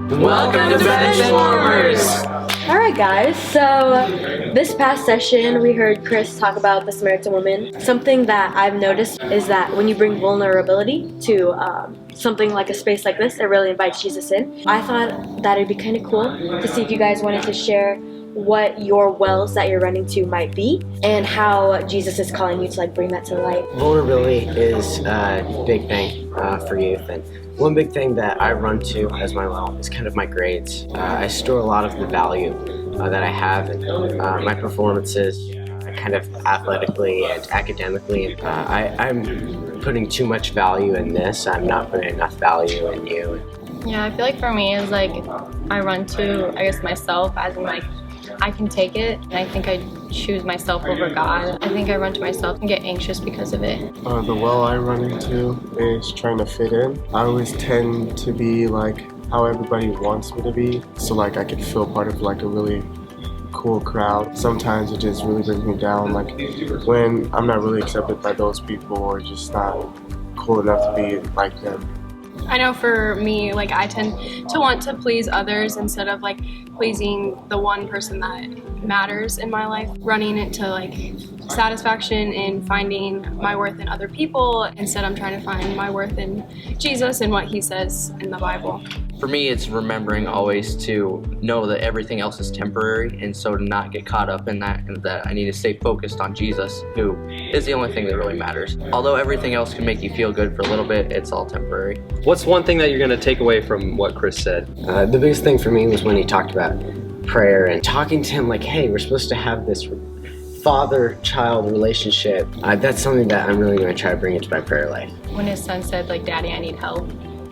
Welcome to Benchwarmers! Alright guys, so this past session we heard Chris talk about the Samaritan woman. Something that I've noticed is that when you bring vulnerability to something like a space like this, it really invites Jesus in. I thought that it'd be kind of cool to see if you guys wanted to share what your wells that you're running to might be and how Jesus is calling you to like bring that to light. Vulnerability is a big thing for youth, and one big thing that I run to as my well is kind of my grades. I store a lot of the value that I have in my performances, kind of athletically and academically. I'm putting too much value in this. I'm not putting enough value in you. Yeah, I feel like for me is like I run to, I guess, myself, as in like I can take it, and I think I choose myself over God. I think I run to myself and get anxious because of it. The well I run into is trying to fit in. I always tend to be like how everybody wants me to be, so like I could feel part of like a really cool crowd. Sometimes it just really brings me down, like when I'm not really accepted by those people or just not cool enough to be like them. I know for me, like I tend to want to please others instead of like pleasing the one person that matters in my life. Running into like satisfaction in finding my worth in other people. Instead, I'm trying to find my worth in Jesus and what he says in the Bible. For me, it's remembering always to know that everything else is temporary, and so to not get caught up in that, and that I need to stay focused on Jesus, who is the only thing that really matters. Although everything else can make you feel good for a little bit, it's all temporary. What's one thing that you're going to take away from what Chris said? The biggest thing for me was when he talked about prayer and talking to him like, hey, we're supposed to have this father-child relationship. That's something that I'm really going to try to bring into my prayer life. When his son said like, "Daddy, I need help,"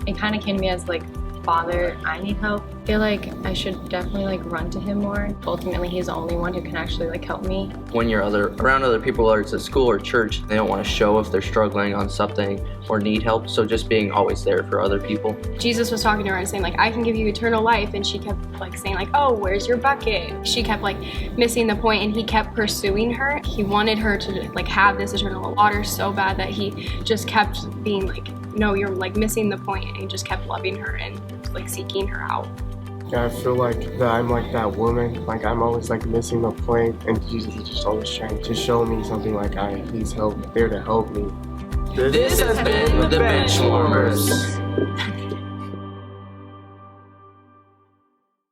it kind of came to me as like, "Father, I need help." I feel like I should definitely like run to him more. Ultimately, he's the only one who can actually like help me. When you're around other people, or it's at school or church, they don't want to show if they're struggling on something or need help, so just being always there for other people. Jesus was talking to her and saying like, I can give you eternal life, and she kept like saying like, oh, where's your bucket? She kept like missing the point, and he kept pursuing her. He wanted her to like have this eternal water so bad that he just kept being like, no, you're like missing the point, and he just kept loving her and like seeking her out. I feel like that I'm like that woman, like I'm always like missing the point, and Jesus is just always trying to show me something like he's there to help me. This has been the Benchwarmers.